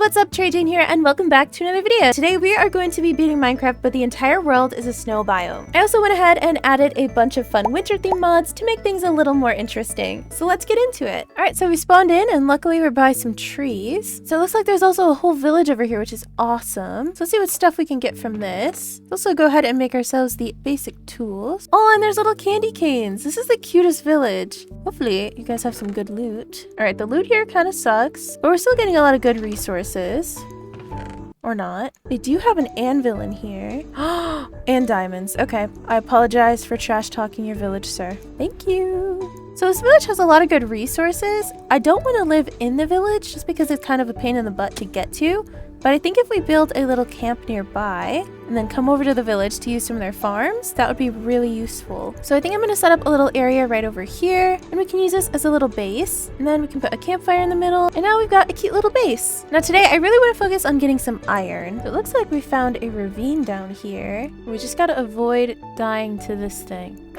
what's up? Trey Jane here, and welcome back to another video. Today we are going to be beating Minecraft, but the entire world is a snow biome. I also went ahead and added a bunch of fun winter theme mods to make things a little more interesting. So let's get into it. Alright, so we spawned in, and luckily we're by some trees. So it looks like there's also a whole village over here, which is awesome. So let's see what stuff we can get from this. Let's also go ahead and make ourselves the basic tools. Oh, and there's little candy canes. This is the cutest village. Hopefully you guys have some good loot. Alright, the loot here kind of sucks, but we're still getting a lot of good resources. Or not. They do have an anvil in here. And diamonds. Okay. I apologize for trash talking your village, sir. Thank you. So this village has a lot of good resources. I don't want to live in the village just because it's kind of a pain in the butt to get to. But I think if we build a little camp nearby and then come over to the village to use some of their farms, that would be really useful. So I think I'm going to set up a little area right over here, and we can use this as a little base. And then we can put a campfire in the middle, and now we've got a cute little base. Now today I really want to focus on getting some iron. It looks like we found a ravine down here. We just got to avoid dying to this thing.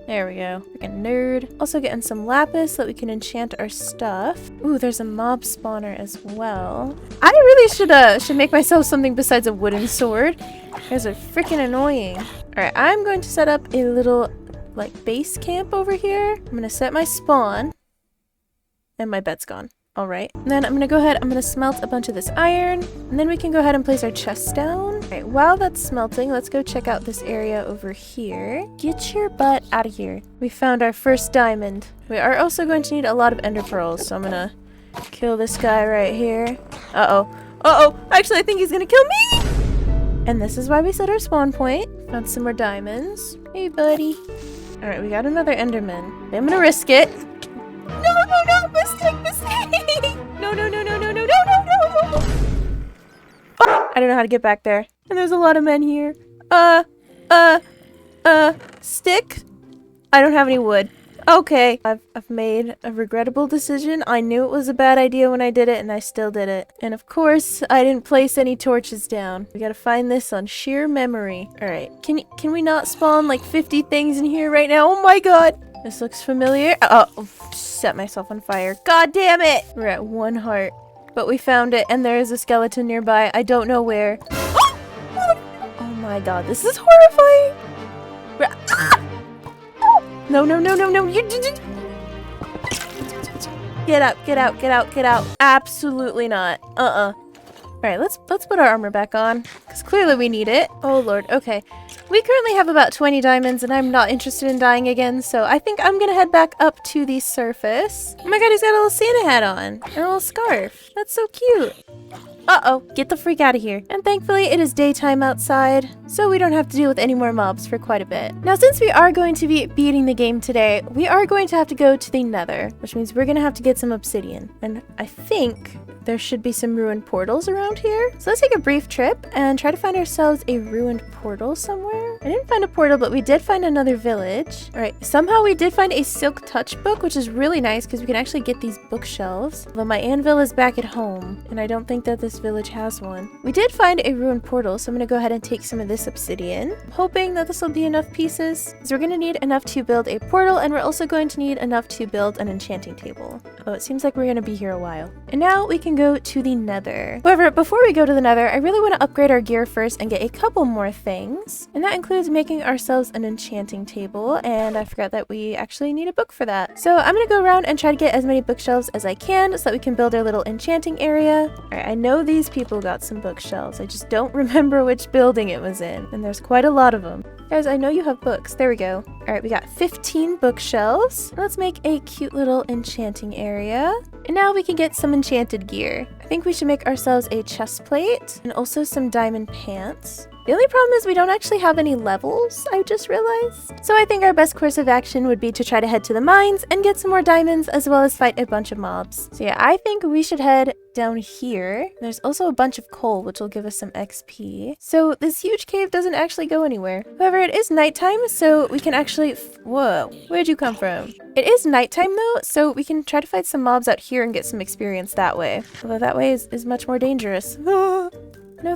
There we go. Freaking nerd. Also getting some lapis so that we can enchant our stuff. Ooh, there's a mob spawner as well. I really should make myself something besides a wooden sword. You guys are freaking annoying. Alright, I'm going to set up a little, like, base camp over here. I'm going to set my spawn. And my bed's gone. Alright. Then I'm going to go ahead, I'm going to smelt a bunch of this iron. And then we can go ahead and place our chests down. Alright, while that's smelting, let's go check out this area over here. Get your butt out of here. We found our first diamond. We are also going to need a lot of ender pearls, so I'm going to kill this guy right here. Uh-oh. Uh-oh! Actually, I think he's going to kill me! And this is why we set our spawn point. Found some more diamonds. Hey, buddy. Alright, we got another enderman. I'm going to risk it. No, mistake! No. Oh, I don't know how to get back there. And there's a lot of men here. Stick? I don't have any wood. Okay. I've made a regrettable decision. I knew it was a bad idea when I did it, and I still did it. And of course, I didn't place any torches down. We gotta find this on sheer memory. Alright, can we not spawn like 50 things in here right now? Oh my god! This looks familiar. Oh, set myself on fire. God damn it! We're at 1 heart. But we found it, and there is a skeleton nearby. I don't know where. Oh my god, this is horrifying! No. Get out. Absolutely not. Alright, let's put our armor back on, because clearly we need it. Oh lord, okay. We currently have about 20 diamonds, and I'm not interested in dying again, so I think I'm gonna head back up to the surface. Oh my god, he's got a little Santa hat on, and a little scarf. That's so cute. Uh-oh, get the freak out of here. And thankfully, it is daytime outside, so we don't have to deal with any more mobs for quite a bit. Now, since we are going to be beating the game today, we are going to have to go to the nether, which means we're gonna have to get some obsidian. And I think there should be some ruined portals around here. So let's take a brief trip and try to find ourselves a ruined portal somewhere. I didn't find a portal, but we did find another village. All right, somehow we did find a silk touch book, which is really nice because we can actually get these bookshelves. Although my anvil is back at home, and I don't think that this village has one. We did find a ruined portal, so I'm gonna go ahead and take some of this obsidian, hoping that this will be enough pieces. So we're gonna need enough to build a portal, and we're also going to need enough to build an enchanting table. Oh, it seems like we're gonna be here a while. And now we can go to the nether. However, before we go to the nether, I really want to upgrade our gear first and get a couple more things. And that includes making ourselves an enchanting table, and I forgot that we actually need a book for that. So I'm gonna go around and try to get as many bookshelves as I can so that we can build our little enchanting area. Alright, I know these people got some bookshelves. I just don't remember which building it was in, and there's quite a lot of them. Guys, I know you have books. There we go. Alright, we got 15 bookshelves. Let's make a cute little enchanting area. And now we can get some enchanted gear. I think we should make ourselves a chest plate and also some diamond pants. The only problem is we don't actually have any levels, I just realized. So I think our best course of action would be to try to head to the mines and get some more diamonds, as well as fight a bunch of mobs. So yeah, I think we should head down here. There's also a bunch of coal, which will give us some XP. So this huge cave doesn't actually go anywhere. However, it is nighttime, so we can actually... Whoa, where'd you come from? It is nighttime though, so we can try to fight some mobs out here and get some experience that way. Although that way is much more dangerous. No,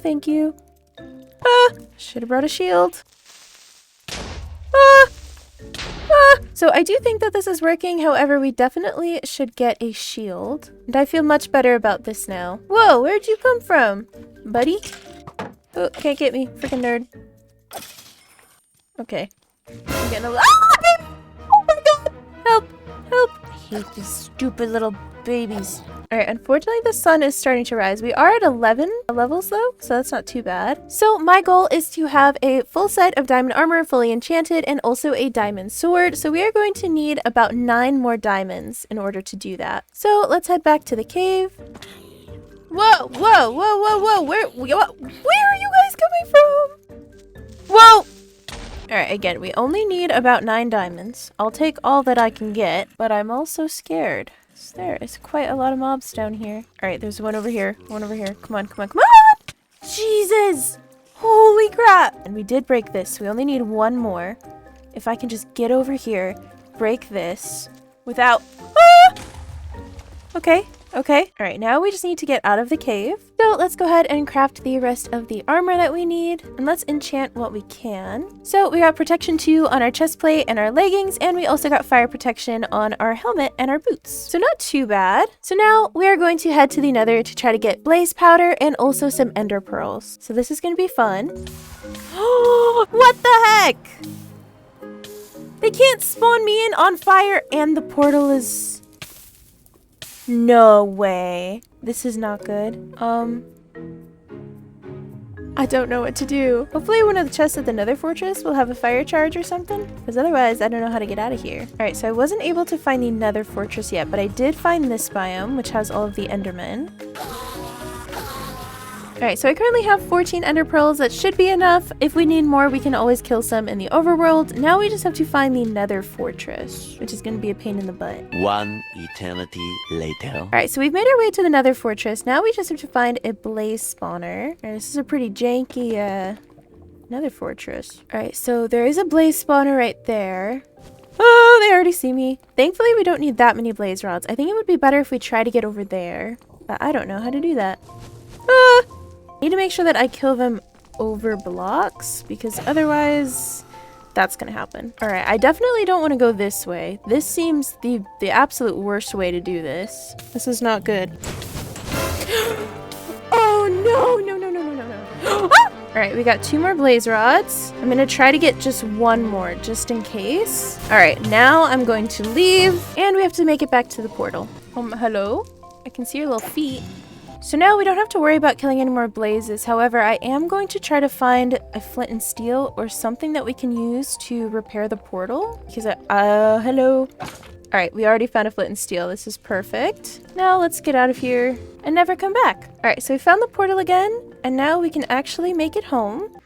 thank you. Should have brought a shield. So I do think that this is working. However, we definitely should get a shield. And I feel much better about this now. Whoa, where'd you come from, buddy? Oh, can't get me. Freaking nerd. Okay. I'm getting a little... baby! Oh my god! Help! Help! I hate these stupid little babies. Alright, unfortunately the sun is starting to rise. We are at 11 levels though, so that's not too bad. So my goal is to have a full set of diamond armor, fully enchanted, and also a diamond sword. So we are going to need about 9 more diamonds in order to do that. So let's head back to the cave. Whoa, whoa, whoa, whoa, whoa, where are you guys coming from? Whoa! Alright, again, we only need about 9 diamonds. I'll take all that I can get, but I'm also scared. There is quite a lot of mobs down here. Alright, there's one over here. One over here. Come on, come on, come on! Jesus! Holy crap! And we did break this. We only need 1 more. If I can just get over here, break this without... Ah! Okay, okay. Alright, now we just need to get out of the cave. So let's go ahead and craft the rest of the armor that we need. And let's enchant what we can. So we got protection 2 on our chest plate and our leggings. And we also got fire protection on our helmet and our boots. So not too bad. So now we are going to head to the nether to try to get blaze powder and also some ender pearls. So this is going to be fun. What the heck? They can't spawn me in on fire and the portal is... No way. This is not good. I don't know what to do. Hopefully one of the chests at the nether fortress will have a fire charge or something, because otherwise I don't know how to get out of here. Alright, so I wasn't able to find the nether fortress yet, but I did find this biome, which has all of the endermen. Alright, so I currently have 14 ender pearls. That should be enough. If we need more, we can always kill some in the overworld. Now we just have to find the nether fortress, which is going to be a pain in the butt. 1 eternity later. Alright, so we've made our way to the nether fortress. Now we just have to find a blaze spawner. Alright, this is a pretty janky nether fortress. Alright, so there is a blaze spawner right there. Oh, they already see me. Thankfully, we don't need that many blaze rods. I think it would be better if we try to get over there. But I don't know how to do that. Ah! I need to make sure that I kill them over blocks, because otherwise that's gonna happen. All right, I definitely don't want to go this way. This seems the absolute worst way to do this. This is not good. Oh no, no, no, no, no, no, no. Ah! All right, we got 2 more blaze rods. I'm gonna try to get just 1 more, just in case. All right, now I'm going to leave, and we have to make it back to the portal. Hello? I can see your little feet. So now we don't have to worry about killing any more blazes. However, I am going to try to find a flint and steel or something that we can use to repair the portal. Because hello. All right, we already found a flint and steel. This is perfect. Now let's get out of here and never come back. All right, so we found the portal again, and now we can actually make it home.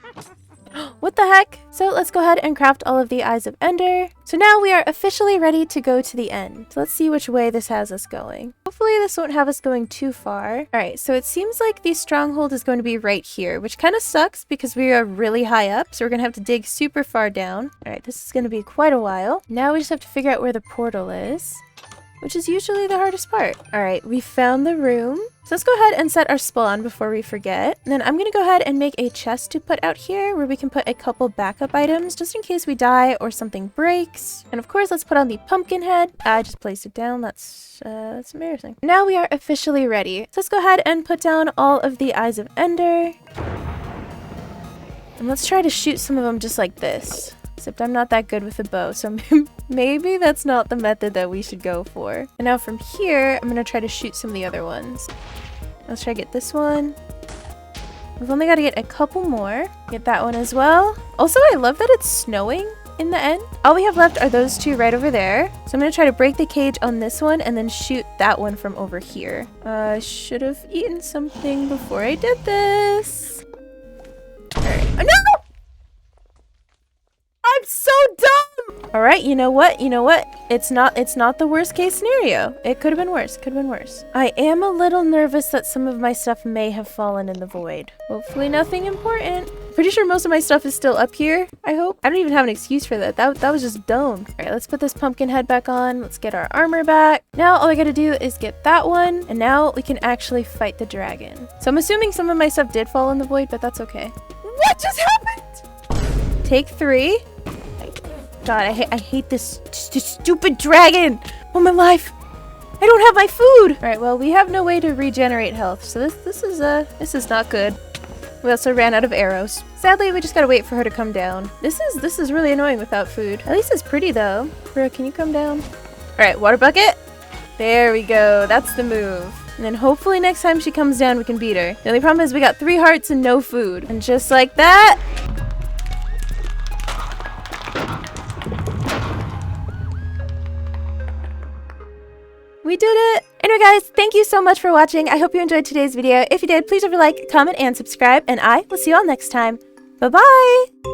What the heck? So let's go ahead and craft all of the Eyes of Ender. So now we are officially ready to go to the end. So let's see which way this has us going. Hopefully this won't have us going too far. All right, so it seems like the stronghold is going to be right here, which kind of sucks because we are really high up. So we're going to have to dig super far down. All right, this is going to be quite a while. Now we just have to figure out where the portal is, which is usually the hardest part. All right, we found the room. So let's go ahead and set our spawn before we forget. And then I'm going to go ahead and make a chest to put out here where we can put a couple backup items just in case we die or something breaks. And of course, let's put on the pumpkin head. I just placed it down. That's embarrassing. Now we are officially ready. So let's go ahead and put down all of the Eyes of Ender. And let's try to shoot some of them just like this. Except I'm not that good with a bow, so maybe that's not the method that we should go for. And now from here, I'm going to try to shoot some of the other ones. Let's try to get this one. We've only got to get a couple more. Get that one as well. Also, I love that it's snowing in the end. All we have left are those 2 right over there. So I'm going to try to break the cage on this one and then shoot that one from over here. I should have eaten something before I did this. All right. Oh, no! I'm so dumb! All right, you know what? You know what? It's not the worst case scenario. It could have been worse. Could have been worse. I am a little nervous that some of my stuff may have fallen in the void. Hopefully nothing important. Pretty sure most of my stuff is still up here, I hope. I don't even have an excuse for that. That was just dumb. All right, let's put this pumpkin head back on. Let's get our armor back. Now all I gotta do is get that one, and now we can actually fight the dragon. So I'm assuming some of my stuff did fall in the void, but that's okay. What just happened? Take 3. God, I hate this stupid dragon. Oh, my life. I don't have my food. All right, well, we have no way to regenerate health, so this is not good. We also ran out of arrows. Sadly, we just gotta wait for her to come down. This is really annoying without food. At least it's pretty though. Bro, can you come down? All right, water bucket. There we go. That's the move. And then hopefully next time she comes down, we can beat her. The only problem is we got 3 hearts and no food. And just like that. We did it! Anyway guys, thank you so much for watching. I hope you enjoyed today's video. If you did, please leave a like, comment, and subscribe, and I will see you all next time. Bye-bye!